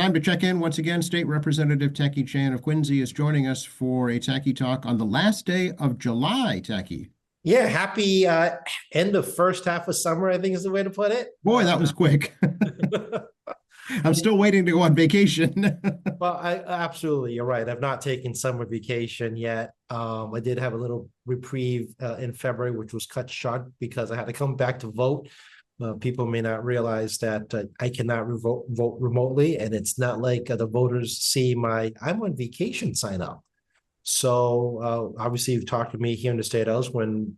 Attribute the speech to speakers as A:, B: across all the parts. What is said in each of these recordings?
A: Time to check in once again. State Representative Tacky Chan of Quincy is joining us for a Tacky Talk on the last day of July, Tacky.
B: Yeah, happy end of first half of summer, I think is the way to put it.
A: Boy, that was quick. I'm still waiting to go on vacation.
B: Well, absolutely, you're right. I've not taken summer vacation yet. I did have a little reprieve in February, which was cut short because I had to come back to vote. People may not realize that I cannot vote remotely, and it's not like the voters see my I'm on vacation sign up. So obviously, you've talked to me here in the State House when,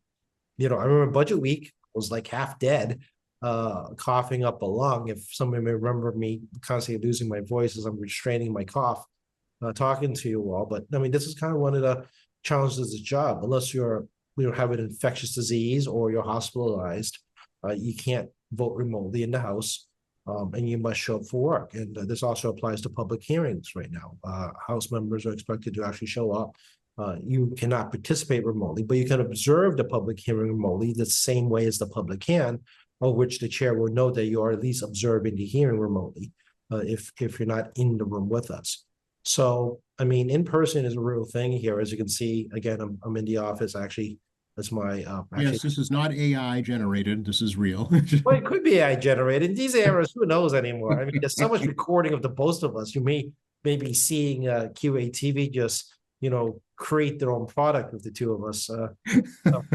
B: I remember budget week was like half dead, coughing up a lung. If somebody may remember me constantly losing my voice as I'm restraining my cough, talking to you all. But I mean, this is kind of one of the challenges of the job. Unless have an infectious disease or you're hospitalized, you can't vote remotely in the House. And you must show up for work. And this also applies to public hearings right now. House members are expected to actually show up. You cannot participate remotely, but you can observe the public hearing remotely the same way as the public can, of which the chair will know that you are at least observing the hearing remotely, if you're not in the room with us. So, I mean, in person is a real thing here. As you can see, again, I'm in the office. Actually, that's my
A: yes, this is not AI generated. This is real.
B: Well, it could be AI generated. These eras, who knows anymore? I mean, there's so much recording of the both of us. You may be seeing QATV just, create their own product with the two of us.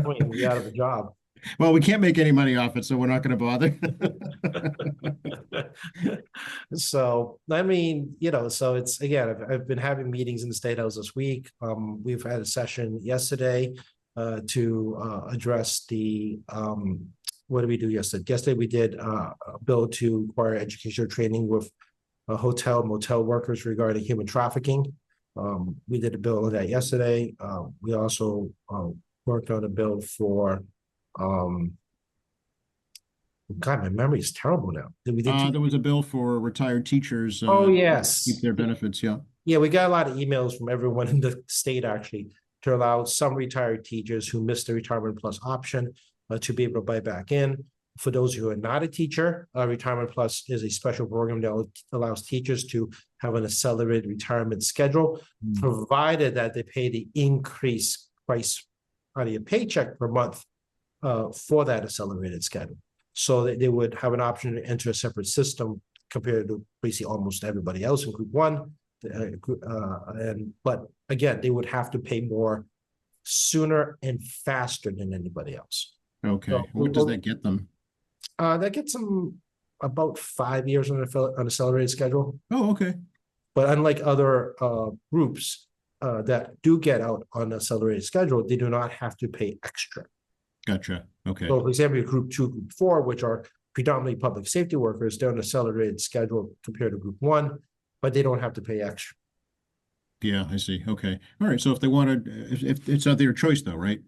B: Point, we're out of a job.
A: Well, we can't make any money off it, so we're not going to bother.
B: So, I mean, so it's, again, I've been having meetings in the State House this week. We've had a session yesterday to address the, what did we do yesterday? Yesterday we did a bill to require educational training with hotel, motel workers regarding human trafficking. We did a bill on that yesterday. We also worked on a bill for, God, my memory is terrible now. There
A: was a bill for retired teachers.
B: Oh, yes.
A: Keep their benefits, yeah.
B: Yeah, we got a lot of emails from everyone in the state, actually, to allow some retired teachers who missed the Retirement Plus option to be able to buy back in. For those who are not a teacher, Retirement Plus is a special program that allows teachers to have an accelerated retirement schedule, provided that they pay the increased price out of your paycheck per month for that accelerated schedule. So that they would have an option to enter a separate system compared to basically almost everybody else in Group 1. But again, they would have to pay more sooner and faster than anybody else.
A: Okay, so what does that get them?
B: That gets them about 5 years on an accelerated schedule.
A: Oh, okay.
B: But unlike other groups that do get out on an accelerated schedule, they do not have to pay extra.
A: Gotcha. Okay.
B: So, for example, Group 2, Group 4, which are predominantly public safety workers, they're on an accelerated schedule compared to Group 1, but they don't have to pay extra.
A: Yeah, I see. Okay. All right. So if they wanted, if it's at their choice, though, right?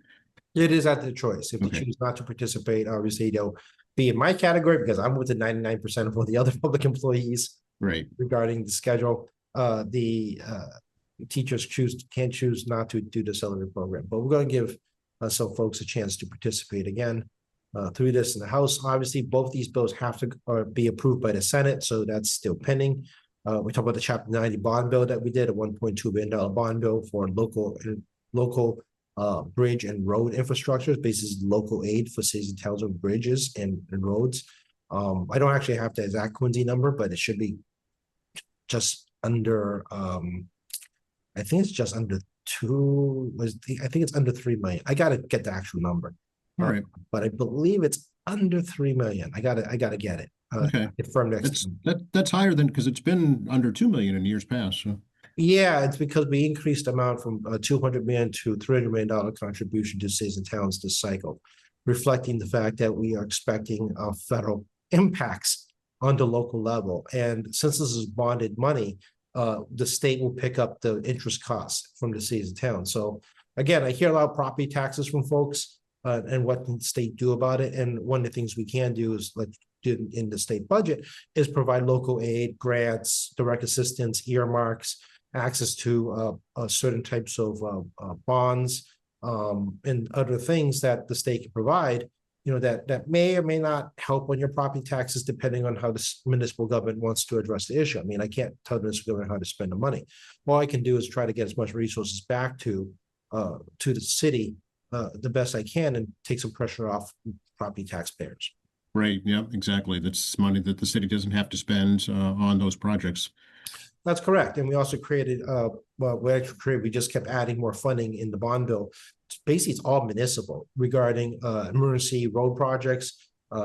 B: It is at their choice. If they choose not to participate, obviously they'll be in my category because I'm with the 99% of all the other public employees.
A: Right.
B: Regarding the schedule, the teachers can choose not to do the accelerated program, but we're going to give some folks a chance to participate again through this in the House. Obviously, both these bills have to be approved by the Senate, so that's still pending. We talked about the Chapter 90 bond bill that we did, a $1.2 billion bond bill for local bridge and road infrastructures, basically local aid for cities and towns with bridges and roads. I don't actually have the exact Quincy number, but it should be just under, I think it's just under I think it's under 3 million. I got to get the actual number.
A: All right.
B: But I believe it's under 3 million. I got to get it.
A: Okay.
B: Confirm next.
A: That's higher than, because it's been under 2 million in years past. So.
B: Yeah, it's because we increased the amount from $200 million to $300 million contribution to cities and towns this cycle, reflecting the fact that we are expecting federal impacts on the local level. And since this is bonded money, the state will pick up the interest costs from the cities and towns. So again, I hear a lot of property taxes from folks and what can the state do about it. And one of the things we can do is, like in the state budget, is provide local aid, grants, direct assistance, earmarks, access to certain types of bonds and other things that the state can provide that may or may not help on your property taxes, depending on how the municipal government wants to address the issue. I mean, I can't tell the municipal government how to spend the money. All I can do is try to get as much resources back to the city the best I can and take some pressure off property taxpayers.
A: Right. Yeah, exactly. That's money that the city doesn't have to spend on those projects.
B: That's correct. And we also created, we just kept adding more funding in the bond bill. Basically, it's all municipal regarding emergency road projects,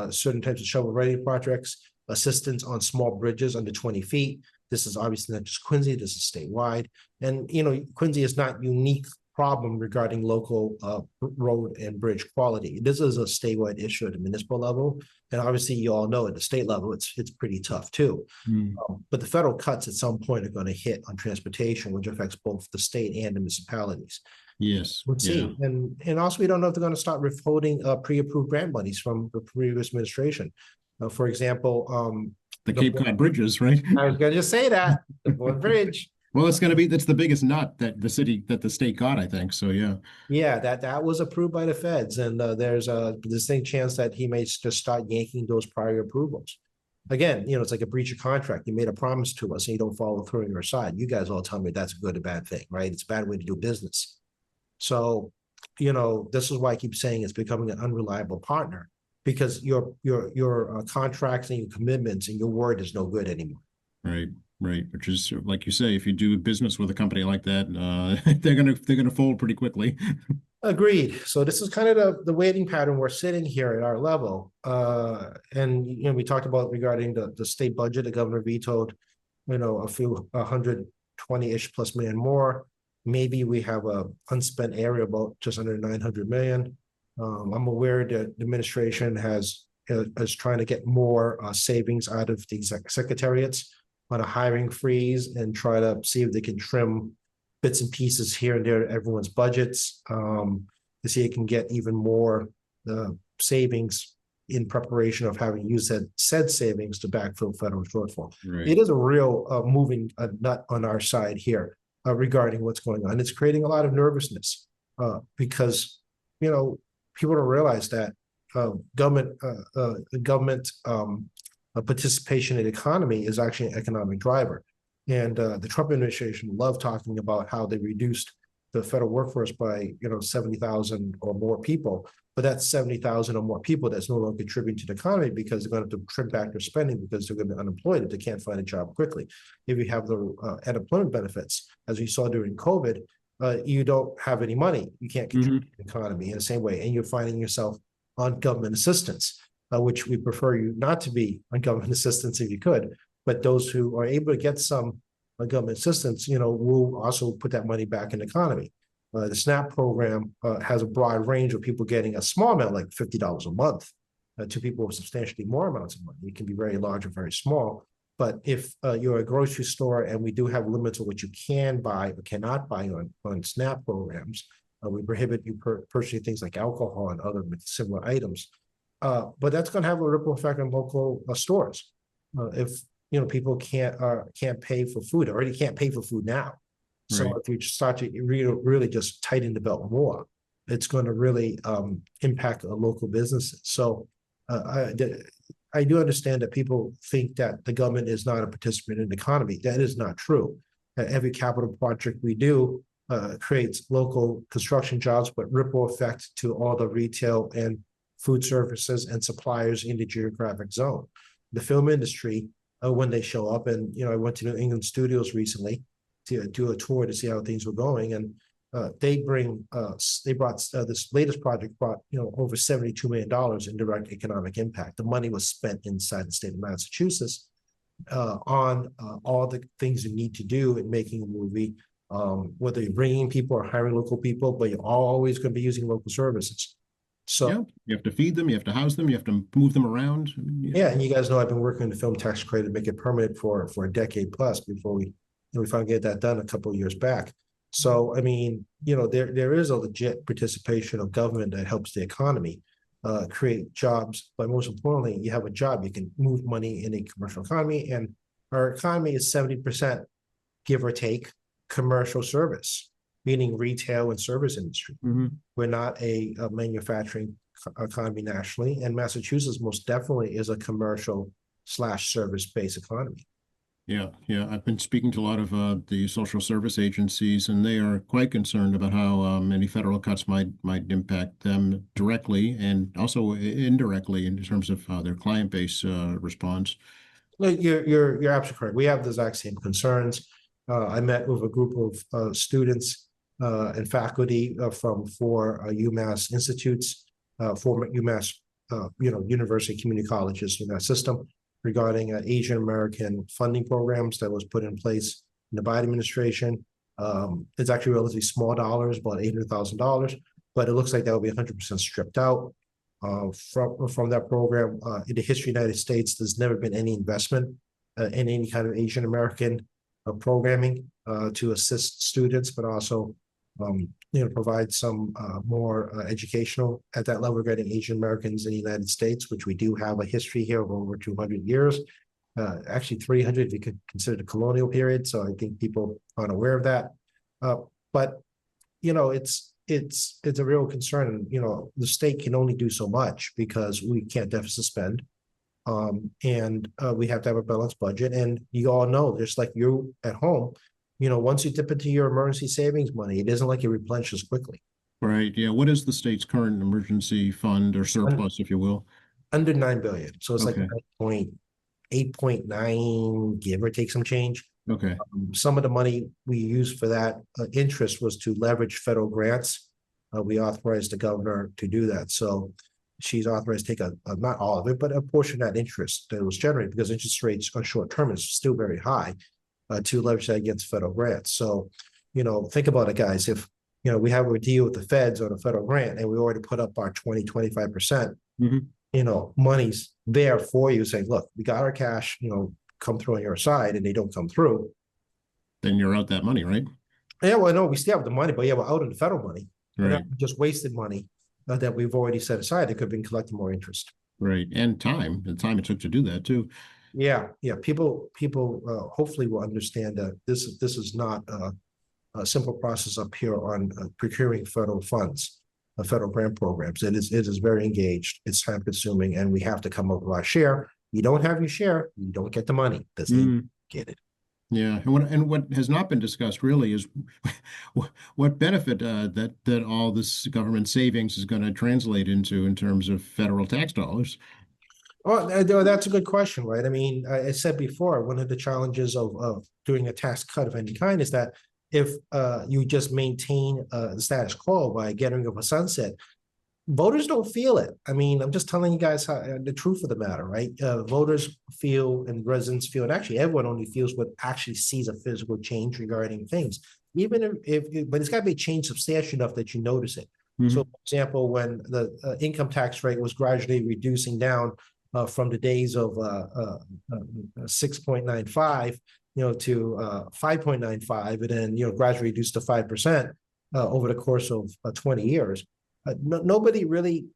B: certain types of shovel-ready projects, assistance on small bridges under 20 feet. This is obviously not just Quincy, this is statewide. And, Quincy is not unique problem regarding local road and bridge quality. This is a statewide issue at the municipal level. And obviously, you all know at the state level, it's pretty tough too. But the federal cuts at some point are going to hit on transportation, which affects both the state and the municipalities.
A: Yes.
B: Let's see. And also, we don't know if they're going to start withholding pre-approved grant monies from the previous administration. For example,
A: the Cape Cod bridges, right?
B: I was going to just say that, the Bourne Bridge.
A: Well, that's the biggest nut that the state got, I think. So, yeah.
B: Yeah, that was approved by the feds. And there's a distinct chance that he may just start yanking those prior approvals. Again, it's like a breach of contract. You made a promise to us and you don't follow through on your side. You guys all tell me that's a good or bad thing, right? It's a bad way to do business. So, this is why I keep saying it's becoming an unreliable partner, because your contracts and your commitments and your word is no good anymore.
A: Right. Which is, like you say, if you do business with a company like that, they're gonna fold pretty quickly.
B: Agreed. So this is kind of the waiting pattern we're sitting here at our level. And we talked about regarding the state budget. The governor vetoed, a few 120-ish plus million more. Maybe we have a unspent area about just under 900 million. I'm aware that the administration is trying to get more savings out of the secretariats on a hiring freeze and try to see if they can trim bits and pieces here and there everyone's budgets to see if it can get even more savings in preparation of having used said savings to backfill federal shortfall.
A: Right.
B: It is a real moving nut on our side here regarding what's going on. It's creating a lot of nervousness because people don't realize that government participation in the economy is actually an economic driver. And the Trump administration loved talking about how they reduced the federal workforce by 70,000 or more people, but that's 70,000 or more people that's no longer contributing to the economy because they're going to have to trim back their spending because they're going to be unemployed if they can't find a job quickly. If you have the unemployment benefits, as we saw during COVID, you don't have any money. You can't contribute to the economy in the same way, and you're finding yourself on government assistance. Which we prefer you not to be on government assistance if you could, but those who are able to get some government assistance, will also put that money back in the economy. The SNAP program has a broad range of people getting a small amount, like $50 a month, to people with substantially more amounts of money. It can be very large or very small. But if you're a grocery store and we do have limits on what you can buy or cannot buy on SNAP programs, we prohibit you purchasing things like alcohol and other similar items. But that's going to have a ripple effect on local stores. If people can't pay for food, already can't pay for food now. So
A: Right.
B: if you start to really just tighten the belt more, it's going to really impact local businesses. So I do understand that people think that the government is not a participant in the economy. That is not true. Every capital project we do creates local construction jobs, but ripple effect to all the retail and food services and suppliers in the geographic zone. The film industry, when they show up, and I went to New England Studios recently to do a tour to see how things were going, and they brought this latest project brought over $72 million in direct economic impact. The money was spent inside the state of Massachusetts on all the things you need to do in making a movie, whether you're bringing people or hiring local people, but you're always going to be using local services. So
A: yeah, you have to feed them, you have to house them, you have to move them around.
B: Yeah, and you guys know I've been working on the film tax credit to make it permanent for a decade plus before we finally get that done a couple of years back. So I mean, there is a legit participation of government that helps the economy create jobs, but most importantly, you have a job, you can move money in a commercial economy, and our economy is 70%, give or take, commercial service, meaning retail and service industry.
A: Mm-hmm.
B: We're not a manufacturing economy nationally, and Massachusetts most definitely is a commercial slash service-based economy.
A: Yeah, yeah. I've been speaking to a lot of the social service agencies, and they are quite concerned about how any federal cuts might impact them directly and also indirectly in terms of how their client base responds.
B: No, you're absolutely correct. We have the exact same concerns. I met with a group of students and faculty from four UMass institutes, former UMass, university community colleges in that system regarding Asian American funding programs that was put in place in the Biden administration. It's actually relatively small dollars, about $800,000, but it looks like that will be 100% stripped out from that program. In the history of the United States, there's never been any investment in any kind of Asian American programming to assist students, but also provide some more educational at that level regarding Asian Americans in the United States, which we do have a history here of over 200 years. Actually 300 if you could consider the colonial period. So I think people aren't aware of that. But it's a real concern. And the state can only do so much because we can't deficit spend. And we have to have a balanced budget. And you all know, just like you at home, once you dip into your emergency savings money, it isn't like it replenishes quickly.
A: Right. Yeah. What is the state's current emergency fund or surplus, if you will?
B: Under 9 billion. So it's
A: Okay.
B: like 8.9, give or take some change.
A: Okay.
B: Some of the money we used for that interest was to leverage federal grants. We authorized the governor to do that. So she's authorized to take not all of it, but a portion of that interest that was generated, because interest rates on short term is still very high, to leverage that against federal grants. So, think about it, guys. If, we have a deal with the feds on a federal grant and we already put up our 25%, money's there for you saying, look, we got our cash, come through on your side, and they don't come through.
A: Then you're out that money, right?
B: Yeah, well, no, we still have the money, but yeah, we're out of the federal money.
A: Right.
B: Just wasted money that we've already set aside. It could have been collecting more interest.
A: Right. And the time it took to do that too.
B: Yeah. People hopefully will understand that this is not a simple process up here on procuring federal funds, federal grant programs. It is very engaged. It's time consuming, and we have to come up with our share. You don't have your share, you don't get the money. That's get it.
A: Yeah, and what has not been discussed really is what benefit that all this government savings is going to translate into in terms of federal tax dollars.
B: Well, that's a good question, right? I mean, I said before, one of the challenges of doing a tax cut of any kind is that if you just maintain the status quo by getting rid of a sunset, voters don't feel it. I mean, I'm just telling you guys the truth of the matter, right? Voters feel and residents feel, and actually everyone only feels what actually sees a physical change regarding things. Even but it's got to be changed substantial enough that you notice it. So, for example, when the income tax rate was gradually reducing down from the days of 6.95, to 5.95, and then gradually reduced to 5% over the course of 20 years. Nobody really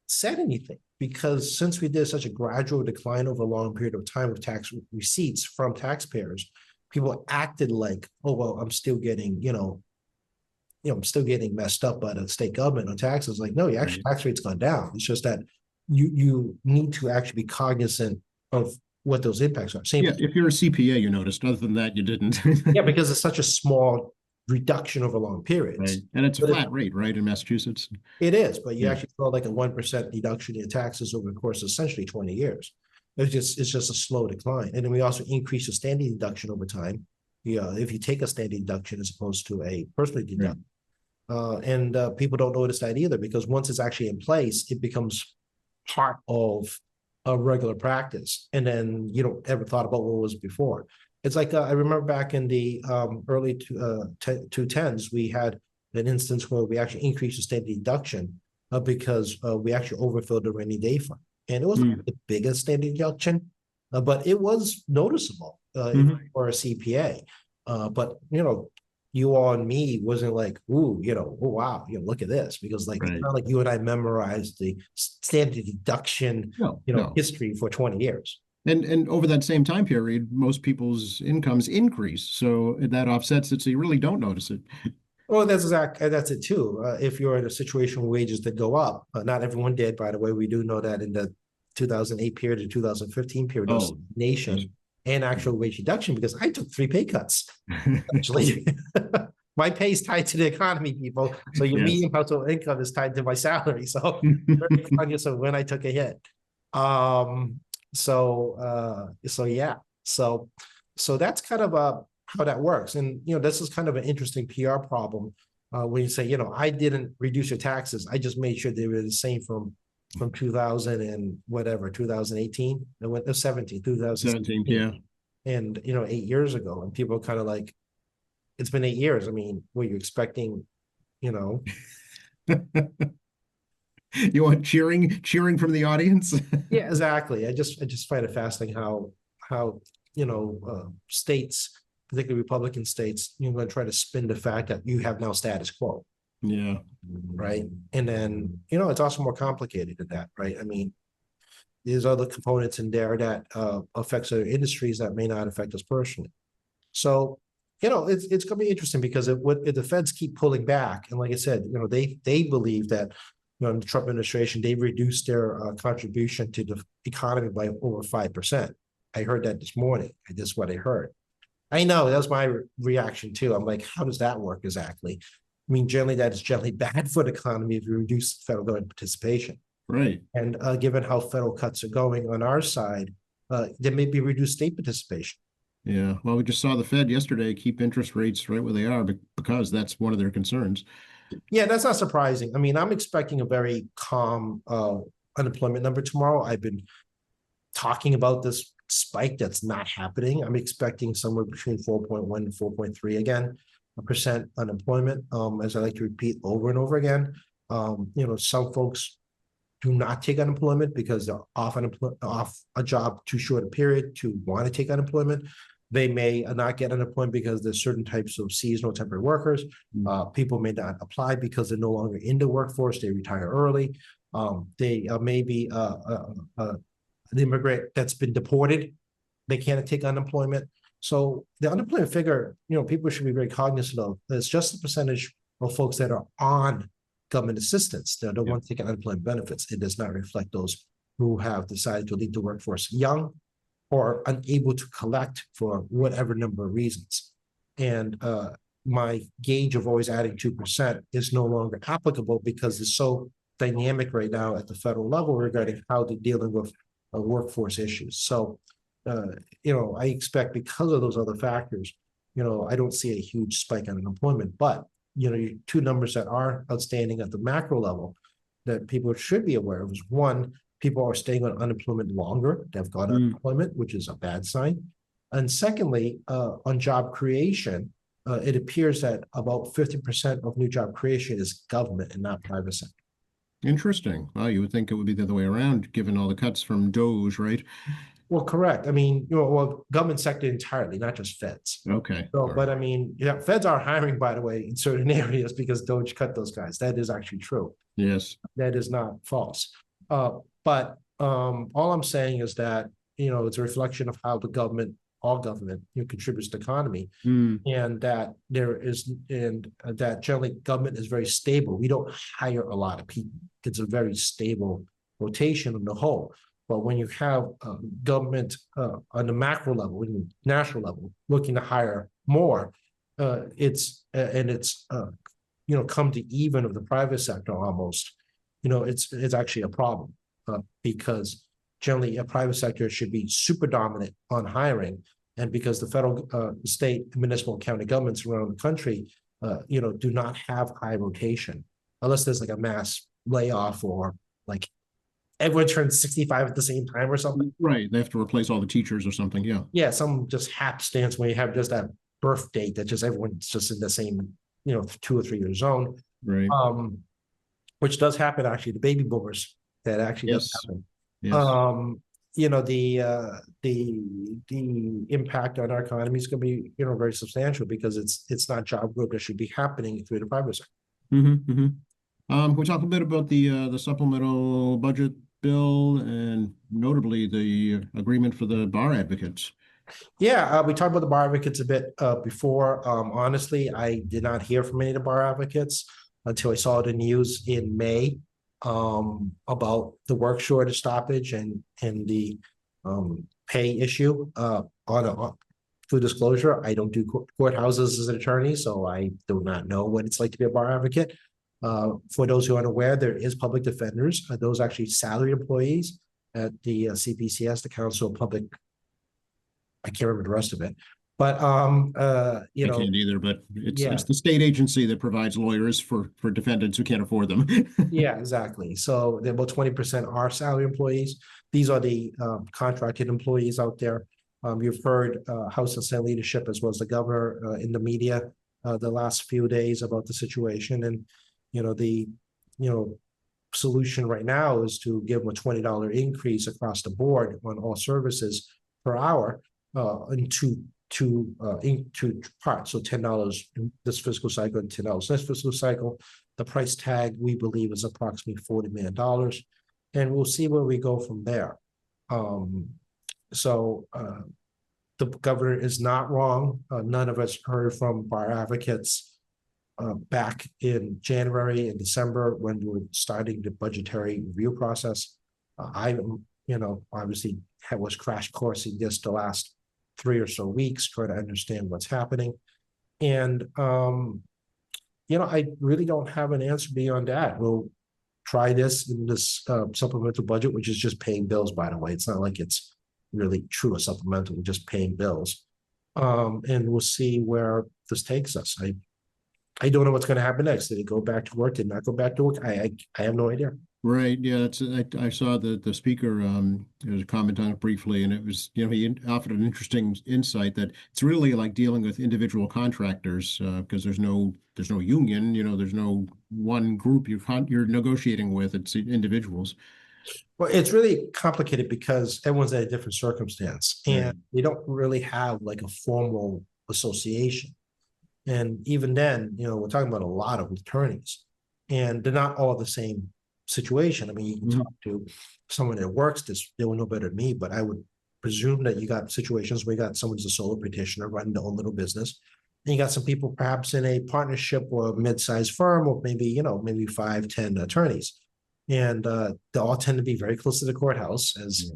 B: said anything, because since we did such a gradual decline over a long period of time of tax receipts from taxpayers, people acted like, oh, well, I'm still getting, I'm still getting messed up by the state government on taxes. Like, no, your actual tax rate's gone down. It's just that you need to actually be cognizant of what those impacts are.
A: Yeah, if you're a CPA, you noticed. Other than that, you didn't.
B: Yeah, because it's such a small reduction over long periods.
A: Right. And it's a flat rate, right, in Massachusetts?
B: It is, but you actually saw like a 1% deduction in taxes over the course of essentially 20 years. It's just a slow decline. And then we also increase the standing deduction over time. If you take a standing deduction as opposed to a personally deduction. And people don't notice that either, because once it's actually in place, it becomes part of a regular practice. And then you don't ever thought about what was before. It's like, I remember back in the early 2010s, we had an instance where we actually increased the standing deduction because we actually overfilled the rainy day fund. And it wasn't the biggest standing deduction, but it was noticeable for a CPA. But, you all and me wasn't like, ooh, oh, wow, look at this. Because it's not like you and I memorized the standing deduction, history for 20 years.
A: And over that same time period, most people's incomes increase. So that offsets it. So you really don't notice it.
B: Well, that's it too. If you're in a situation where wages that go up, not everyone did, by the way. We do know that in the 2008 period to 2015 period, there was
A: Oh, yes.
B: nation and actual wage reduction because I took 3 pay cuts. Actually, my pay is tied to the economy, people. So your
A: Yes.
B: median household income is tied to my salary. So very conscious of when I took a hit. Um, so yeah. So that's kind of how that works. And this is kind of an interesting PR problem when you say, I didn't reduce your taxes. I just made sure they were the same from 2000 and whatever, 2018, it went to 17,
A: 17,
B: 2017.
A: yeah.
B: And 8 years ago, and people are kind of like, it's been 8 years. I mean, were you expecting, you know,
A: You want cheering from the audience?
B: yeah, exactly. I just find it fascinating how states, particularly Republican states, you're going to try to spin the fact that you have now status quo,
A: Yeah,
B: right? And then it's also more complicated than that, right? I mean, there's other components in there that affects other industries that may not affect us personally. So, it's going to be interesting because if the feds keep pulling back, and like I said, they believe that the Trump administration they reduced their contribution to the economy by over 5%. I heard that this morning. This is what I heard. I know that was my reaction too. I'm like, how does that work exactly? I mean, generally that is generally bad for the economy if you reduce federal government participation.
A: right.
B: And given how federal cuts are going on our side, there may be reduced state participation.
A: Yeah. Well, we just saw the Fed yesterday keep interest rates right where they are because that's one of their concerns.
B: Yeah, that's not surprising. I mean, I'm expecting a very calm unemployment number tomorrow. I've been talking about this spike that's not happening. I'm expecting somewhere between 4.1 and 4.3 again, percent unemployment. As I like to repeat over and over again, some folks do not take unemployment because they're off a job too short a period to want to take unemployment. They may not get unemployment because there's certain types of seasonal temporary workers. People may not apply because they're no longer in the workforce. They retire early. They may be an immigrant that's been deported. They can't take unemployment. So the unemployment figure, people should be very cognizant of. It's just the percentage of folks that are on government assistance. They don't want to take unemployment benefits. It does not reflect those who have decided to leave the workforce young or unable to collect for whatever number of reasons. And my gauge of always adding 2% is no longer applicable because it's so dynamic right now at the federal level regarding how they're dealing with workforce issues. So, I expect because of those other factors, I don't see a huge spike in unemployment, but two numbers that are outstanding at the macro level that people should be aware of is one, people are staying on unemployment longer. They've got unemployment, which is a bad sign. And secondly, on job creation, it appears that about 50% of new job creation is government and not private sector.
A: Interesting. Well, you would think it would be the other way around, given all the cuts from Doge, right?
B: Well, correct. I mean, government sector entirely, not just feds.
A: Okay.
B: So,
A: All
B: but
A: right.
B: I mean, feds are hiring, by the way, in certain areas because Doge cut those guys. That is actually true.
A: Yes.
B: That is not false. But all I'm saying is that, it's a reflection of how the government, all government, contributes to the economy, and that that generally government is very stable. We don't hire a lot of people. It's a very stable rotation on the whole. But when you have government on the macro level, and national level, looking to hire more, it's come to even of the private sector almost. It's actually a problem because generally a private sector should be super dominant on hiring, and because the federal, state, municipal, county governments around the country, do not have high rotation unless there's like a mass layoff or like everyone turns 65 at the same time or something.
A: Right. They have to replace all the teachers or something. Yeah.
B: Yeah, some just hapstance when you have just that birth date that just everyone's just in the same, 2 or 3 year zone.
A: Right.
B: Which does happen actually, the baby boomers, that actually does
A: Yes.
B: happen.
A: Yes.
B: The impact on our economy is going to be, very substantial because it's not job growth that should be happening through the private sector.
A: We talk a bit about the supplemental budget bill and notably the agreement for the bar advocates.
B: Yeah, we talked about the bar advocates a bit before. Honestly, I did not hear from any of the bar advocates until I saw the news in May about the work shortage stoppage and the pay issue on full disclosure. I don't do courthouses as an attorney, so I do not know what it's like to be a bar advocate. For those who are unaware, there is public defenders. Those actually salary employees at the CPCS, the Council of Public. I can't remember the rest of it, but you
A: I
B: know,
A: can't either, but
B: yeah,
A: it's the state agency that provides lawyers for defendants who can't afford them.
B: yeah, exactly. So they're about 20% are salary employees. These are the contracted employees out there. You've heard House and Senate leadership as well as the governor in the media the last few days about the situation, and the solution right now is to give them a $20 increase across the board on all services per hour in two parts. So $10 in this fiscal cycle and $10 next fiscal cycle. The price tag we believe is approximately $40 million, and we'll see where we go from there. The governor is not wrong. None of us heard from bar advocates back in January and December when we were starting the budgetary review process. I obviously was crash coursing this the last 3 or so weeks, trying to understand what's happening. And, I really don't have an answer beyond that. We'll try this in this supplemental budget, which is just paying bills, by the way. It's not like it's really true a supplemental, we're just paying bills. And we'll see where this takes us. I don't know what's going to happen next. Did it go back to work? Did it not go back to work? I have no idea.
A: Right. Yeah. I saw the speaker, there was a comment on it briefly, and it was, he offered an interesting insight that it's really like dealing with individual contractors, because there's no union, there's no one group you're negotiating with. It's individuals.
B: Well, it's really complicated because everyone's at a different circumstance, and
A: Right.
B: we don't really have like a formal association. And even then, we're talking about a lot of attorneys, and they're not all the same situation. I mean, you can talk to someone that works this, they will know better than me, but I would presume that you got situations where you got someone's a solo practitioner running their own little business. And you got some people perhaps in a partnership or a mid-sized firm, or maybe 5, 10 attorneys. And they all tend to be very close to the courthouse. As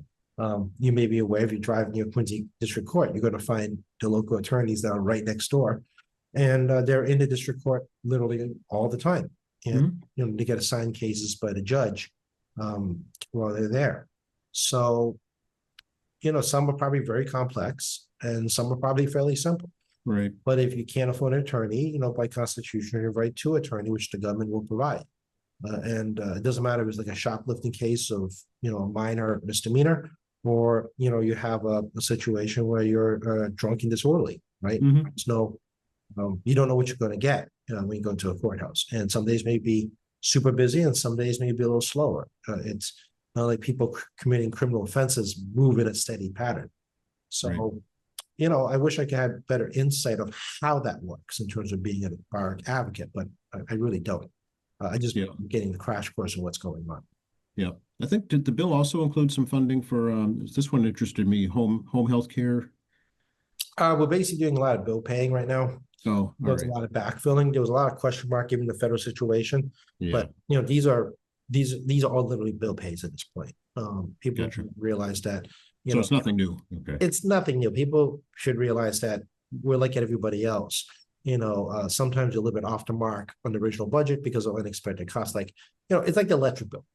B: you may be aware, if you drive near Quincy District Court, you're going to find the local attorneys that are right next door. And they're in the district court literally all the time. And they get assigned cases by the judge while they're there. So, some are probably very complex and some are probably fairly simple.
A: Right.
B: But if you can't afford an attorney, by constitution, you have right to attorney, which the government will provide. And it doesn't matter if it's like a shoplifting case of, a minor misdemeanor, or, you have a situation where you're drunk and disorderly, right? There's no, you don't know what you're going to get when you go to a courthouse. And some days may be super busy and some days may be a little slower. It's not like people committing criminal offenses move in a steady pattern. So,
A: right.
B: I wish I could have better insight of how that works in terms of being a bar advocate, but I really don't. I just getting the crash course of what's going on.
A: Yeah. I think, did the bill also include some funding for, this one interested me, home health care?
B: We're basically doing a lot of bill paying right now.
A: Oh,
B: There's a lot of backfilling. There was a lot of question mark given the federal situation.
A: Yeah.
B: But these are all literally bill pays at this point. People realize that
A: so it's nothing new. Okay.
B: It's nothing new. People should realize that we're like everybody else. Sometimes you're a little bit off the mark on the original budget because of unexpected costs. Like, it's like the electric bill.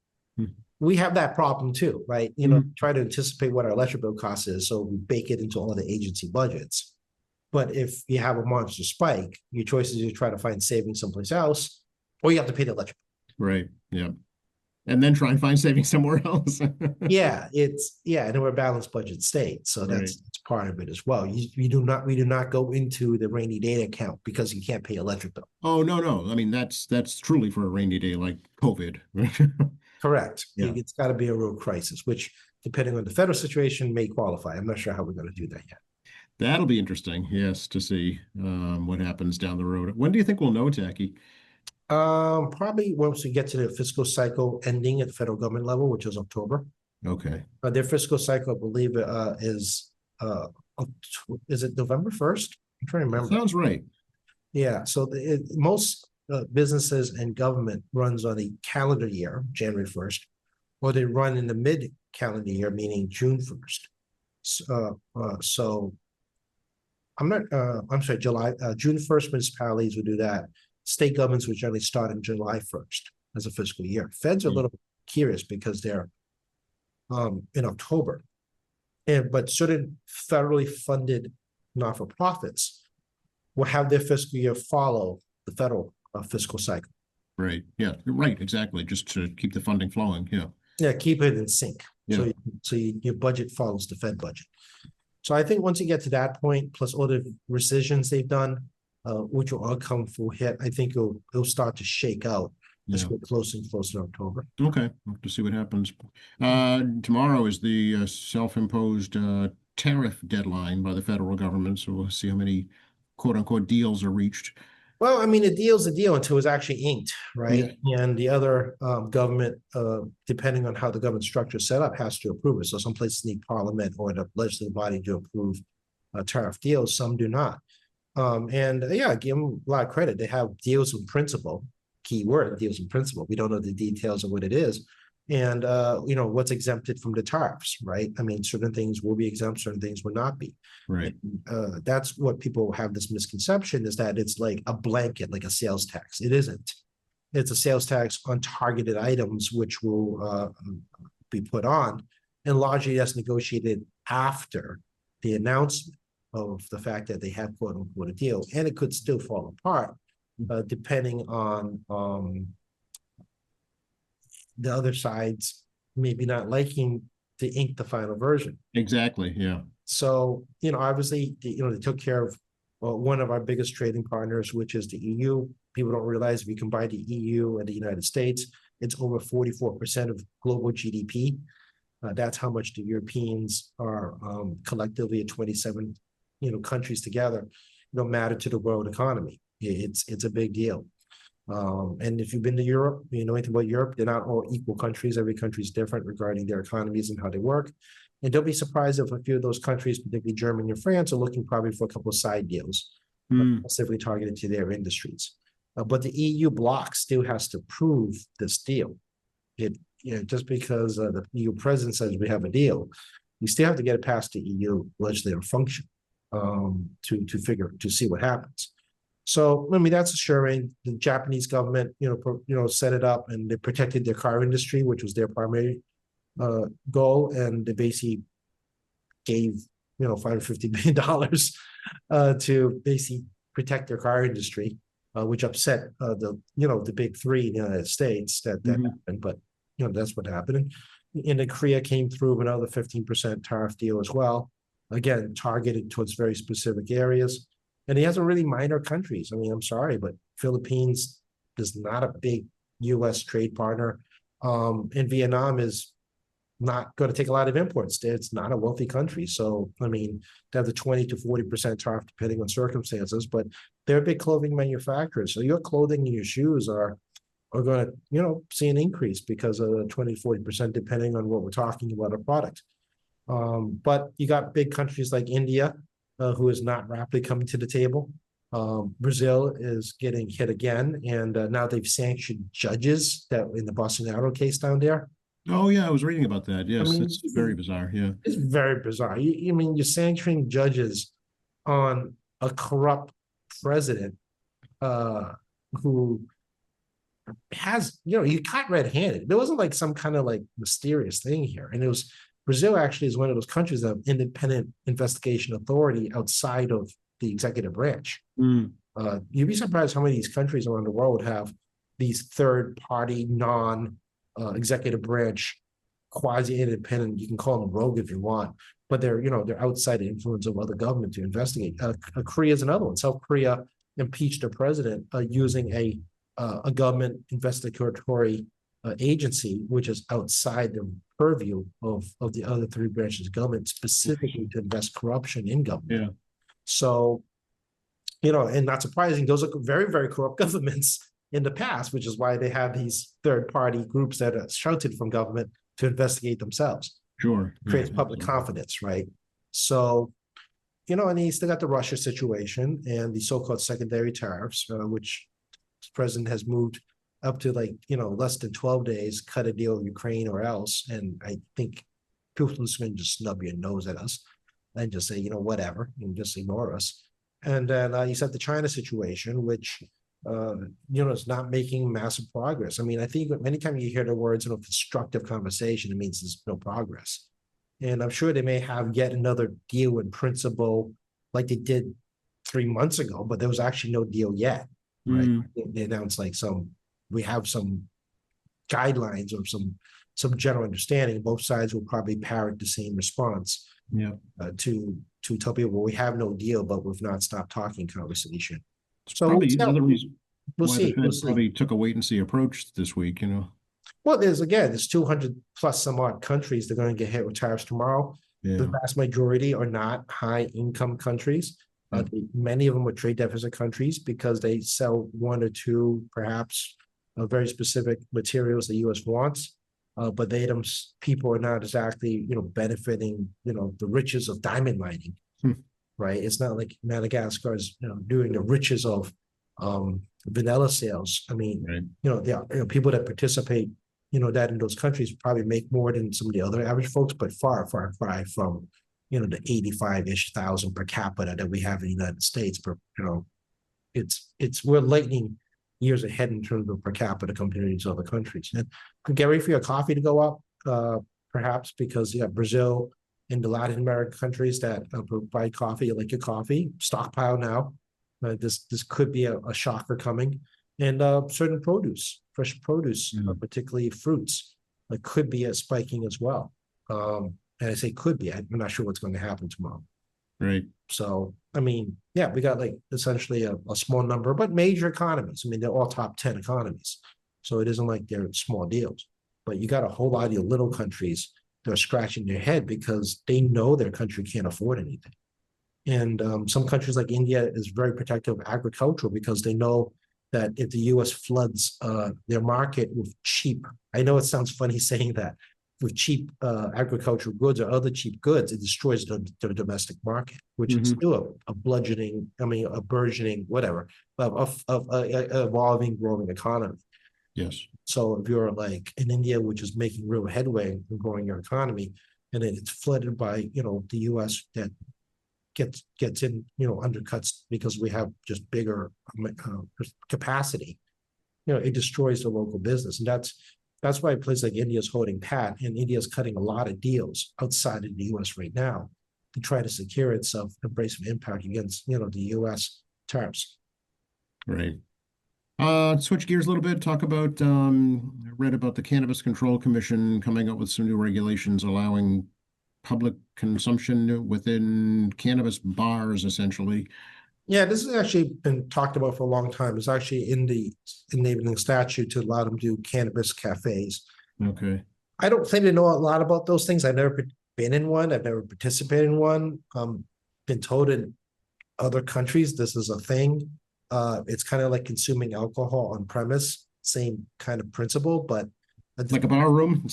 B: We have that problem too, right? Try to anticipate what our electric bill cost is, so we bake it into all the agency budgets. But if you have a monster spike, your choice is to try to find savings someplace else, or you have to pay the electric bill.
A: Right. Yeah. And then try and find savings somewhere else.
B: Yeah, and we're a balanced budget state, so that's part of it as well. We do not go into the rainy day account because you can't pay electric bill.
A: Oh, no. I mean, that's truly for a rainy day like COVID.
B: Correct.
A: Yeah.
B: It's got to be a real crisis, which, depending on the federal situation, may qualify. I'm not sure how we're going to do that yet.
A: That'll be interesting, yes, to see what happens down the road. When do you think we'll know, Tacky?
B: Probably once we get to the fiscal cycle ending at the federal government level, which is October.
A: Okay.
B: Their fiscal cycle, I believe, is is it November 1st? I'm trying to remember.
A: Sounds right.
B: Yeah, so most businesses and government runs on a calendar year, January 1st, or they run in the mid-calendar year, meaning June 1st. So I'm sorry, June 1st municipalities would do that. State governments would generally start on July 1st as a fiscal year. Feds are a little curious because they're in October. But certain federally funded not-for-profits will have their fiscal year follow the federal fiscal cycle.
A: Right. Yeah. Right. Exactly. Just to keep the funding flowing. Yeah.
B: Yeah, keep it in sync.
A: Yeah.
B: Your budget follows the Fed budget. So I think once you get to that point, plus all the rescissions they've done, which will all come full hit, I think it'll start to shake out as we're closer and closer to October.
A: Okay, we'll have to see what happens. Tomorrow is the self-imposed tariff deadline by the federal government, so we'll see how many quote-unquote deals are reached.
B: Well, I mean, a deal's a deal until it's actually inked, right? Yeah. And the other government, depending on how the government structure is set up, has to approve it. So some places need parliament or the legislative body to approve tariff deals. Some do not. And yeah, give them a lot of credit. They have deals in principle. Key word, deals in principle. We don't know the details of what it is. And, what's exempted from the tariffs, right? I mean, certain things will be exempt, certain things will not be.
A: Right.
B: And, that's what people have this misconception is that it's like a blanket, like a sales tax. It isn't. It's a sales tax on targeted items, which will be put on. And largely that's negotiated after the announcement of the fact that they have quote unquote a deal. And it could still fall apart. Depending on the other side's maybe not liking to ink the final version.
A: Exactly, yeah.
B: So, obviously, they took care of one of our biggest trading partners, which is the EU. People don't realize if you combine the EU and the United States, it's over 44% of global GDP. That's how much the Europeans are collectively at 27, countries together, matter to the world economy. It's a big deal. And if you've been to Europe, you know anything about Europe, they're not all equal countries. Every country is different regarding their economies and how they work. And don't be surprised if a few of those countries, particularly Germany and France, are looking probably for a couple of side deals, specifically targeted to their industries. But the EU bloc still has to prove this deal. Just because the EU president says we have a deal, you still have to get it past the EU legislative function to see what happens. So, I mean, that's assuring. The Japanese government, set it up and they protected their car industry, which was their primary goal. And they basically gave, $550 billion to basically protect their car industry, which upset the big three in the United States that happened. But, that's what happened. And then Korea came through with another 15% tariff deal as well. Again, targeted towards very specific areas. And he has a really minor countries. I mean, I'm sorry, but Philippines is not a big U.S. trade partner. And Vietnam is not going to take a lot of imports. It's not a wealthy country. So, I mean, they have the 20 to 40% tariff depending on circumstances, but they're big clothing manufacturers. So your clothing and your shoes are going to, see an increase because of the 20 to 40% depending on what we're talking about a product. But you got big countries like India, who is not rapidly coming to the table. Brazil is getting hit again, and now they've sanctioned judges that in the Bolsonaro case down there.
A: Oh yeah, I was reading about that. Yes, it's very bizarre. Yeah,
B: it's very bizarre. You're sanctioning judges on a corrupt president who has, you caught red-handed. There wasn't like some kind of like mysterious thing here, and it was. Brazil actually is one of those countries that have independent investigation authority outside of the executive branch. You'd be surprised how many of these countries around the world have these third-party, non-executive branch, quasi-independent. You can call them rogue if you want, but they're outside the influence of other government to investigate. Korea is another one. South Korea impeached a president using a government investigatory agency, which is outside the purview of the other three branches of government, specifically to invest corruption in government.
A: Yeah.
B: So, and not surprising, those are very, very corrupt governments in the past, which is why they have these third-party groups that are sheltered from government to investigate themselves.
A: Sure.
B: Creates public confidence, right? So, and you still got the Russia situation and the so-called secondary tariffs, which the president has moved up to less than 12 days, cut a deal with Ukraine or else. And I think Putin's going to just snub your nose at us and just say, whatever, and just ignore us. And then you said the China situation, which, is not making massive progress. I mean, I think anytime you hear the words, constructive conversation, it means there's no progress. And I'm sure they may have yet another deal in principle like they did 3 months ago, but there was actually no deal yet, right? They announced we have some guidelines or some general understanding. Both sides will probably parrot the same response to tell people, well, we have no deal, but we've not stopped talking conversation. So
A: probably another reason
B: we'll
A: why
B: see.
A: the Fed probably took a wait and see approach this week,
B: Well, there's 200 plus some odd countries that are going to get hit with tariffs tomorrow.
A: Yeah.
B: The vast majority are not high income countries. Many of them are trade deficit countries because they sell one or two, perhaps, very specific materials the U.S. wants. But people are not exactly, benefiting, the riches of diamond mining, right? It's not like Madagascar is, doing the riches of vanilla sales. I mean, people that participate, that in those countries probably make more than some of the other average folks, but far, far, far from, the 85-ish thousand per capita that we have in the United States. But, we're lightning years ahead in terms of per capita compared to these other countries. And get ready for your coffee to go up, perhaps because you have Brazil and the Latin American countries that provide coffee. You like your coffee, stockpile now. This could be a shocker coming. And certain produce, fresh produce, particularly fruits, could be spiking as well. And I say could be. I'm not sure what's going to happen tomorrow.
A: Right.
B: So, I mean, yeah, we got essentially a small number, but major economies. I mean, they're all top 10 economies. So it isn't like they're small deals. But you got a whole lot of your little countries that are scratching their head because they know their country can't afford anything. And some countries like India is very protective of agriculture because they know that if the U.S. floods their market with cheap, I know it sounds funny saying that, with cheap agricultural goods or other cheap goods, it destroys the domestic market, which is still a burgeoning, whatever, of evolving, growing economy.
A: Yes. So
B: if you're like in India, which is making real headway in growing your economy, and then it's flooded by, the U.S. that gets in, undercuts because we have just bigger capacity, it destroys the local business. And that's why a place like India is holding pat, and India is cutting a lot of deals outside of the U.S. right now to try to secure itself and brace some impact against, the U.S. tariffs.
A: Right. Switch gears a little bit, talk about, I read about the Cannabis Control Commission coming up with some new regulations allowing public consumption within cannabis bars, essentially.
B: Yeah, this has actually been talked about for a long time. It's actually in the enabling statute to allow them to do cannabis cafes.
A: Okay.
B: I don't claim to know a lot about those things. I've never been in one. I've never participated in one. Been told in other countries this is a thing. It's kind of like consuming alcohol on premise, same kind of principle, but
A: like a bar room.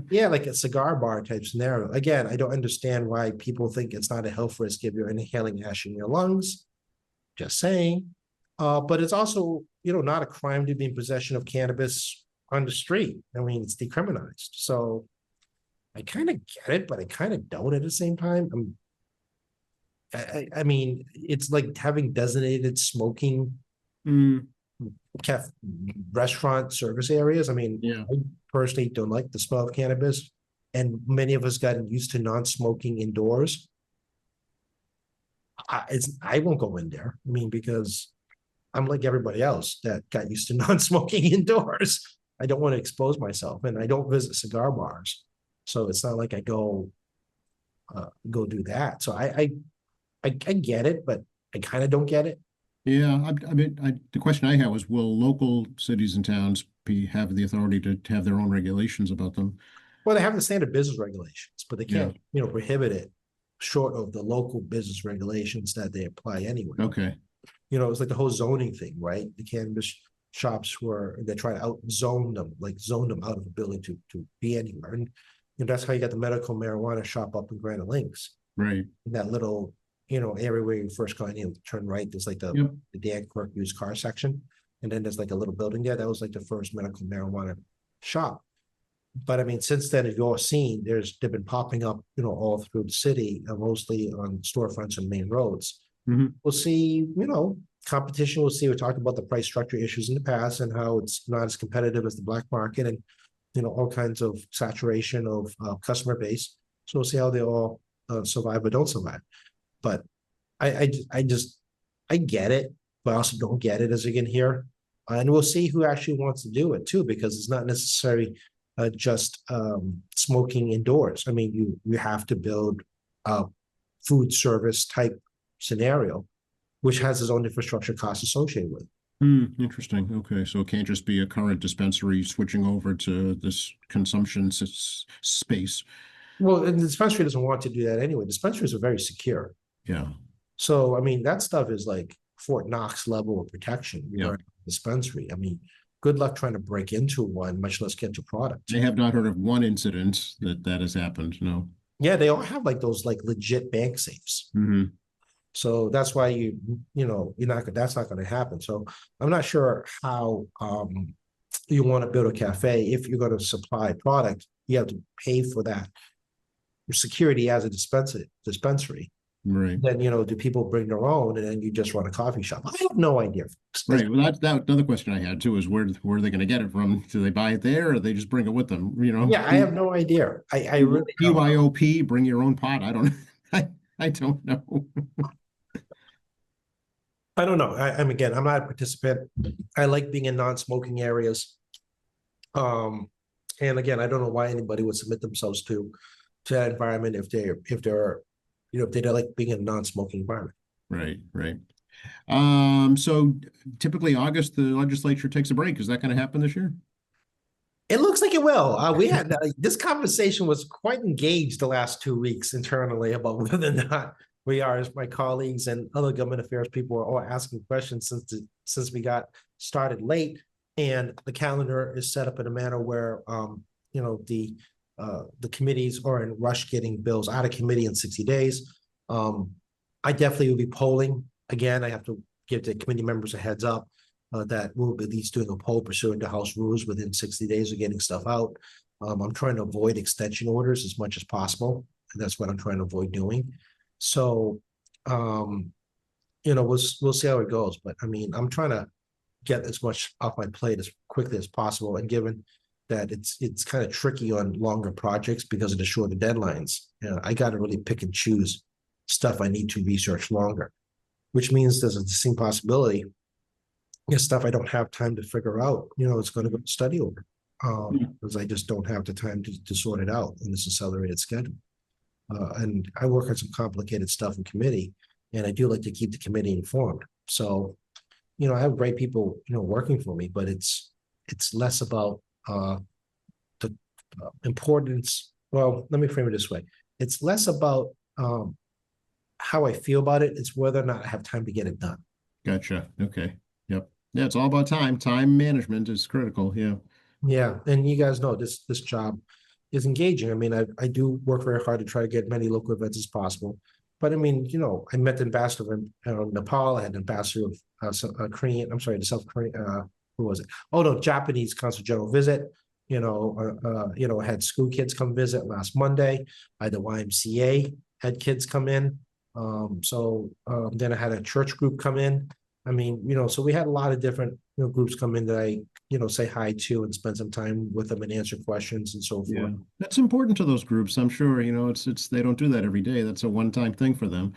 B: Yeah, like a cigar bar type scenario. Again, I don't understand why people think it's not a health risk if you're inhaling ash in your lungs. Just saying. But it's also, not a crime to be in possession of cannabis on the street. I mean, it's decriminalized. So I kind of get it, but I kind of don't at the same time. I mean, it's like having designated smoking restaurant service areas. I mean, I personally don't like the smell of cannabis, and many of us got used to non-smoking indoors. I won't go in there. I mean, because I'm like everybody else that got used to non-smoking indoors. I don't want to expose myself, and I don't visit cigar bars, so it's not like I go do that. So I get it, but I kind of don't get it.
A: Yeah, I mean, the question I had was, will local cities and towns have the authority to have their own regulations about them?
B: Well, they have the standard business regulations, but they can't, prohibit it short of the local business regulations that they apply anyway.
A: Okay.
B: It's like the whole zoning thing, right? The cannabis shops they try to zone them out of the ability to be anywhere. And that's how you got the medical marijuana shop up in Granite Links.
A: Right.
B: In that little, area where you first go in, you turn right, there's like
A: Yep.
B: the Dan Quirk used car section. And then there's like a little building there. That was like the first medical marijuana shop. But I mean, since then, if you've all seen, they've been popping up, all through the city, mostly on storefronts and main roads.
A: Mhm.
B: We'll see, competition. We'll see. We talked about the price structure issues in the past and how it's not as competitive as the black market, and all kinds of saturation of customer base. So we'll see how they all survive or don't survive. But I just get it, but I also don't get it, as you can hear. And we'll see who actually wants to do it too, because it's not necessarily just smoking indoors. I mean, you have to build a food service type scenario, which has its own infrastructure costs associated with it.
A: Interesting. Okay, so it can't just be a current dispensary switching over to this consumption space.
B: Well, and the dispensary doesn't want to do that anyway. Dispensaries are very secure.
A: Yeah.
B: So, I mean, that stuff is like Fort Knox level of protection.
A: Yeah.
B: Dispensary. I mean, good luck trying to break into one, much less get to product.
A: I have not heard of one incident that has happened. No.
B: Yeah, they all have like those like legit bank safes.
A: Mm-hmm.
B: So that's why that's not going to happen. So I'm not sure how you want to build a cafe. If you're going to supply product, you have to pay for that security as a dispensary.
A: Right.
B: Then, do people bring their own, and then you just run a coffee shop? I have no idea.
A: Right. Well, that's another question I had too, is where are they going to get it from? Do they buy it there, or they just bring it with them?
B: Yeah, I have no idea. I really don't.
A: BYOP, bring your own pot. I don't I don't know.
B: I don't know. Again, I'm not a participant. I like being in non-smoking areas. And again, I don't know why anybody would submit themselves to that environment if they don't like being in a non-smoking environment.
A: Right. So typically August, the legislature takes a break. Is that going to happen this year?
B: It looks like it will. We had this conversation was quite engaged the last 2 weeks internally about whether or not we are, as my colleagues and other government affairs people are all asking questions since we got started late, and the calendar is set up in a manner where the committees are in rush getting bills out of committee in 60 days. I definitely will be polling. Again, I have to give the committee members a heads up that we'll be at least doing a poll pursuant to House rules within 60 days of getting stuff out. I'm trying to avoid extension orders as much as possible, and that's what I'm trying to avoid doing. So, we'll see how it goes. But I mean, I'm trying to get as much off my plate as quickly as possible. And given that it's kind of tricky on longer projects because of the shorter deadlines, I got to really pick and choose stuff I need to research longer, which means there's a distinct possibility stuff I don't have time to figure out, it's going to go to study over because I just don't have the time to sort it out in this accelerated schedule. And I work on some complicated stuff in committee, and I do like to keep the committee informed. So, I have great people, working for me, but it's less about the importance. Well, let me frame it this way. It's less about how I feel about it. It's whether or not I have time to get it done.
A: Gotcha. Okay. Yep. Yeah, it's all about time. Time management is critical. Yeah.
B: Yeah, and you guys know this job is engaging. I mean, I do work very hard to try to get many local events as possible. But I mean, I met the ambassador of Nepal. I had an ambassador of Korean. I'm sorry, the South Korean. Who was it? Oh no, Japanese consul general visit. I had school kids come visit last Monday. I had the YMCA had kids come in. Then I had a church group come in. I mean, so we had a lot of different groups come in that I say hi to and spend some time with them and answer questions and so forth.
A: Yeah, that's important to those groups. I'm sure, it's they don't do that every day. That's a one-time thing for them.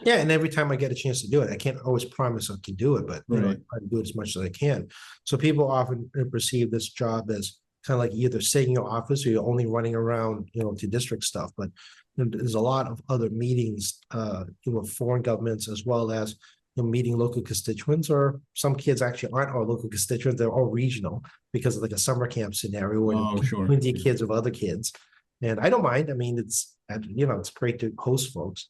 B: Yeah, and every time I get a chance to do it, I can't always promise I can do it, but I try to do it as much as I can. So people often perceive this job as kind of like either sitting in your office or you're only running around, to district stuff. But there's a lot of other meetings, with foreign governments, as well as meeting local constituents, or some kids actually aren't all local constituents, they're all regional because of like a summer camp scenario where India kids with other kids. And I don't mind. I mean, it's great to host folks.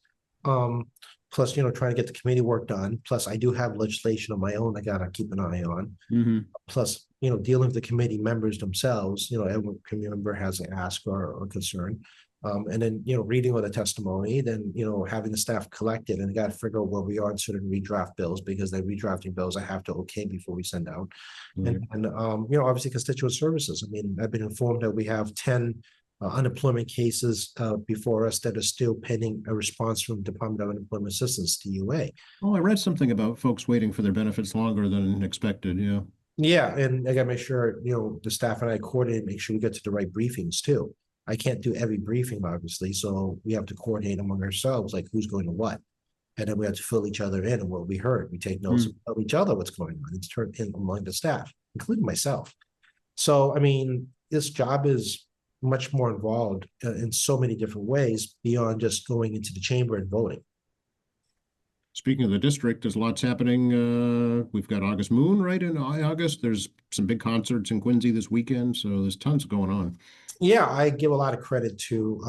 B: Plus, trying to get the committee work done. Plus, I do have legislation of my own I gotta keep an eye on.
A: Mm-hmm.
B: Plus, dealing with the committee members themselves, every committee member has an ask or concern. And then, reading all the testimony, then, having the staff collect it, and got to figure out where we are in certain redraft bills, because the redrafting bills I have to okay before we send out. And obviously constituent services. I mean, I've been informed that we have 10 unemployment cases before us that are still pending a response from Department of Unemployment Assistance, DUA.
A: Oh, I read something about folks waiting for their benefits longer than expected. Yeah.
B: Yeah, and I gotta make sure, the staff and I coordinate, make sure we get to the right briefings too. I can't do every briefing, obviously, so we have to coordinate among ourselves, like who's going to what. And then we have to fill each other in on what we heard. We take notes of each other, what's going on. It's turned in among the staff, including myself. So, I mean, this job is much more involved in so many different ways beyond just going into the chamber and voting.
A: Speaking of the district, there's lots happening. We've got August Moon right in August. There's some big concerts in Quincy this weekend, so there's tons going on.
B: Yeah, I give a lot of credit to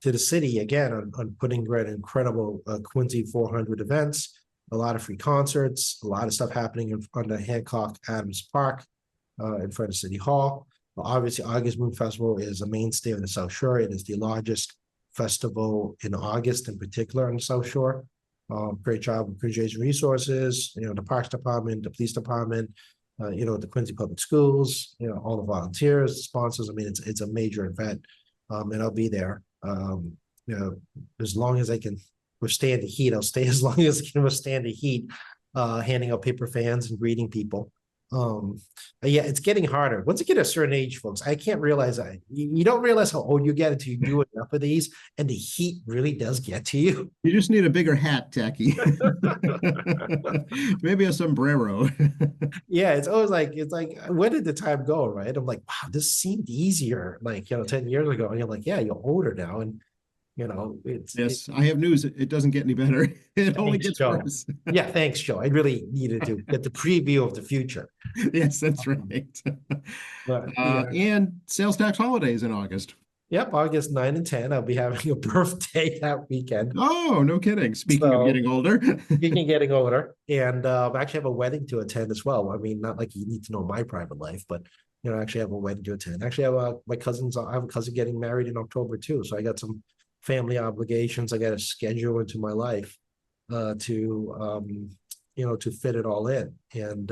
B: the city again on putting together incredible Quincy 400 events, a lot of free concerts, a lot of stuff happening on the Hancock Adams Park in front of City Hall. Obviously, August Moon Festival is a mainstay on the South Shore. It is the largest festival in August, in particular on the South Shore. Great job with Quincy Resources, the Parks Department, the Police Department, the Quincy Public Schools, all the volunteers, the sponsors. I mean, it's a major event, and I'll be there. As long as I can withstand the heat, I'll stay as long as I can withstand the heat, handing out paper fans and greeting people. Yeah, it's getting harder. Once you get a certain age, folks, I can't realize you don't realize how old you get until you do enough of these, and the heat really does get to you.
A: You just need a bigger hat, Tacky. Maybe a sombrero.
B: Yeah, it's always like, where did the time go, right? I'm like, wow, this seemed easier, 10 years ago. And you're like, yeah, you're older now. And
A: yes, I have news. It doesn't get any better. It only gets worse.
B: Yeah, thanks, Joe. I really needed to get the preview of the future.
A: Yes, that's right. And sales tax holidays in August.
B: Yep, August 9 and 10. I'll be having a birthday that weekend.
A: Oh, no kidding. Speaking of getting older.
B: Speaking of getting older. And I actually have a wedding to attend as well. I mean, not like you need to know my private life, but I actually have a wedding to attend. Actually, I have I have a cousin getting married in October too. So I got some family obligations I got to schedule into my life to fit it all in. And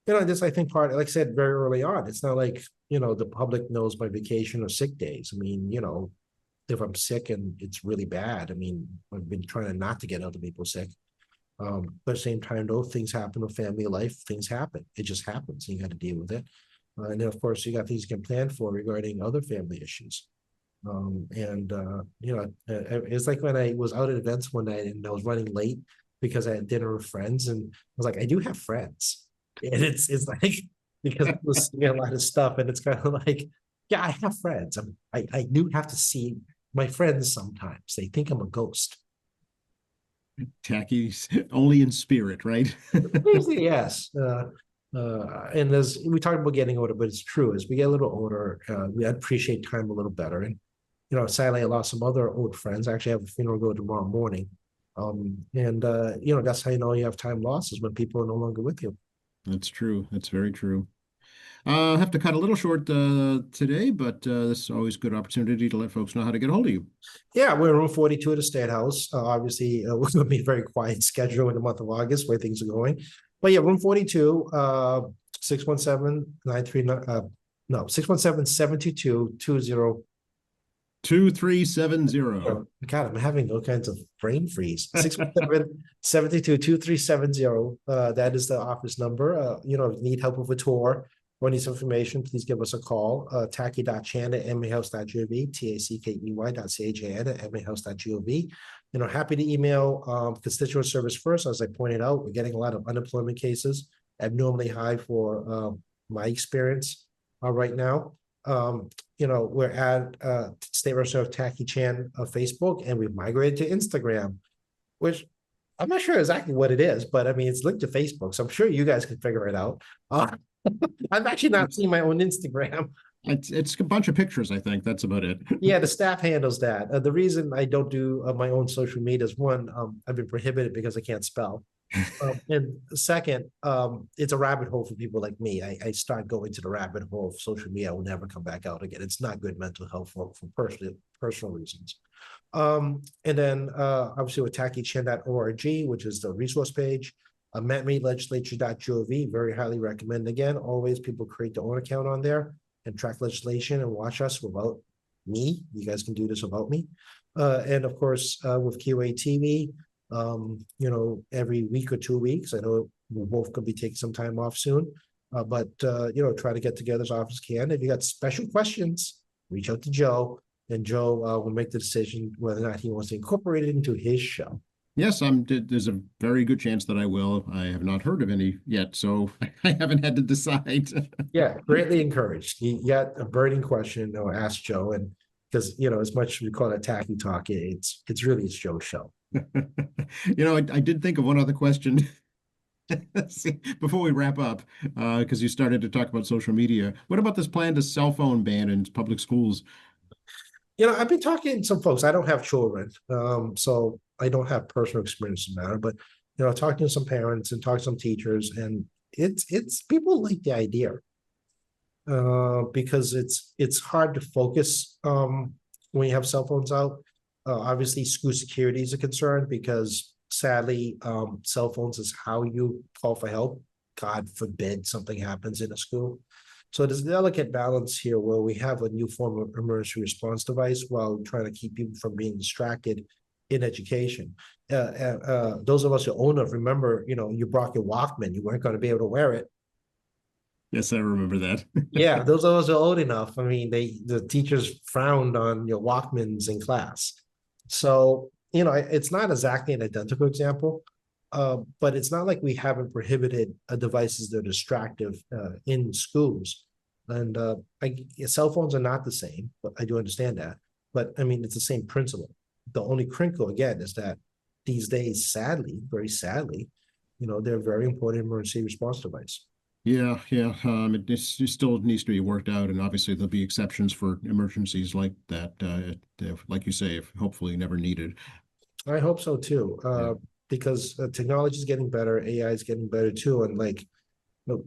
B: this, I think, part, like I said very early on, it's not like the public knows my vacation or sick days. I mean, if I'm sick and it's really bad, I mean, I've been trying not to get other people sick. But at the same time, though, things happen with family life, things happen. It just happens. You got to deal with it. And then, of course, you got things you can plan for regarding other family issues. It's like when I was out at events one night and I was running late because I had dinner with friends, and I was like, I do have friends. And it's like, because I was seeing a lot of stuff, and it's kind of like, yeah, I have friends. I do have to see my friends sometimes. They think I'm a ghost.
A: Tacky's only in spirit, right?
B: Yes. And we talked about getting older, but it's true. As we get a little older, we appreciate time a little better. And sadly, I lost some other old friends. I actually have a funeral go tomorrow morning. That's how you know you have time losses, when people are no longer with you.
A: That's true. That's very true. I have to cut a little short today, but this is always a good opportunity to let folks know how to get a hold of you. Yeah,
B: we're in room 42 at the State House. Obviously, we're going to be a very quiet schedule in the month of August, where things are going. But yeah, room 42, 617-722-20.
A: 2370.
B: God, I'm having all kinds of brain freeze. 617-722-2370. That is the office number. If you need help with a tour or need some information, please give us a call. tackey.chan@mahouse.gov, tackey.chan@mahouse.gov. Happy to email constituent service first. As I pointed out, we're getting a lot of unemployment cases, abnormally high for my experience right now. We're at State Representative Tacky Chan Facebook, and we've migrated to Instagram, which I'm not sure exactly what it is, but I mean, it's linked to Facebook, so I'm sure you guys can figure it out. I've actually not seen my own Instagram.
A: It's a bunch of pictures, I think. That's about it.
B: Yeah, the staff handles that. The reason I don't do my own social media is, one, I've been prohibited because I can't spell. And second, it's a rabbit hole for people like me. I start going to the rabbit hole of social media. I will never come back out again. It's not good mental health for personal reasons. And then obviously with tackichin.org, which is the resource page, amendmentlegislature.gov, very highly recommend. Again, always people create their own account on there and track legislation and watch us without me. You guys can do this without me. And of course, with QA TV, every week or 2 weeks. I know we're both going to be taking some time off soon, but try to get together as often as can. If you got special questions, reach out to Joe, and Joe will make the decision whether or not he wants to incorporate it into his show.
A: Yes, there's a very good chance that I will. I have not heard of any yet, so I haven't had to decide.
B: Yeah, greatly encouraged. You got a burning question, or ask Joe, and because as much as we call it tacky talk, it's really Joe's show.
A: I did think of one other question before we wrap up, because you started to talk about social media. What about this plan to cell phone ban in public schools?
B: I've been talking to some folks. I don't have children, so I don't have personal experience in the matter. But talking to some parents and talking to some teachers, and it's people like the idea, because it's hard to focus when you have cell phones out. Obviously, school security is a concern because sadly, cell phones is how you call for help. God forbid something happens in a school. So there's a delicate balance here where we have a new form of emergency response device while trying to keep people from being distracted in education. Those of us who own it, remember, you brought your Walkman, you weren't going to be able to wear it.
A: Yes, I remember that.
B: Yeah, those of us who are old enough. I mean, the teachers frowned on your Walkmans in class. So, it's not exactly an identical example, but it's not like we haven't prohibited devices that are distractive in schools. And cell phones are not the same, but I do understand that. But I mean, it's the same principle. The only crinkle, again, is that these days, sadly, very sadly, they're a very important emergency response device.
A: Yeah. It still needs to be worked out, and obviously there'll be exceptions for emergencies like that. Like you say, if hopefully never needed.
B: I hope so too,
A: Yeah.
B: because technology is getting better, AI is getting better too, and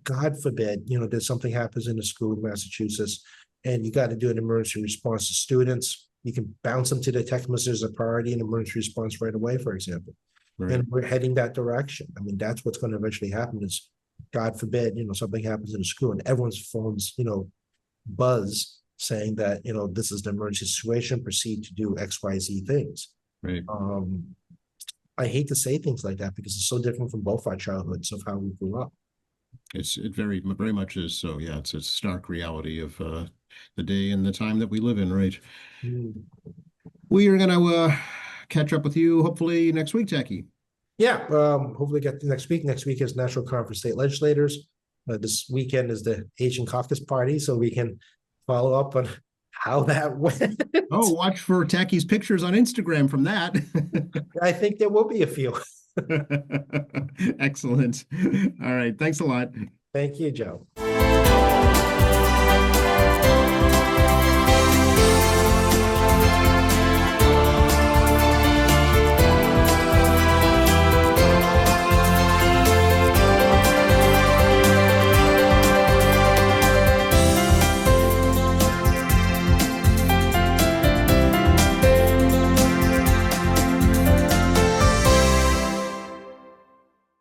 B: God forbid, there's something happens in a school in Massachusetts, and you got to do an emergency response to students. You can bounce them to the tech message as a priority and emergency response right away, for example.
A: Right.
B: And we're heading that direction. I mean, that's what's going to eventually happen is, God forbid, something happens in a school and everyone's phones, buzz saying that, this is the emergency situation, proceed to do X, Y, Z things.
A: Right.
B: I hate to say things like that because it's so different from both our childhoods of how we grew up.
A: It very much is. So yeah, it's a stark reality of the day and the time that we live in, right? We are gonna catch up with you hopefully next week, Jackie.
B: Yeah, hopefully get to next week. Next week is National Conference of State Legislators. This weekend is the Asian Caucus Party, so we can follow up on how that went.
A: Oh, watch for Tacky's pictures on Instagram from that.
B: I think there will be a few.
A: Excellent. All right. Thanks a lot.
B: Thank you, Joe.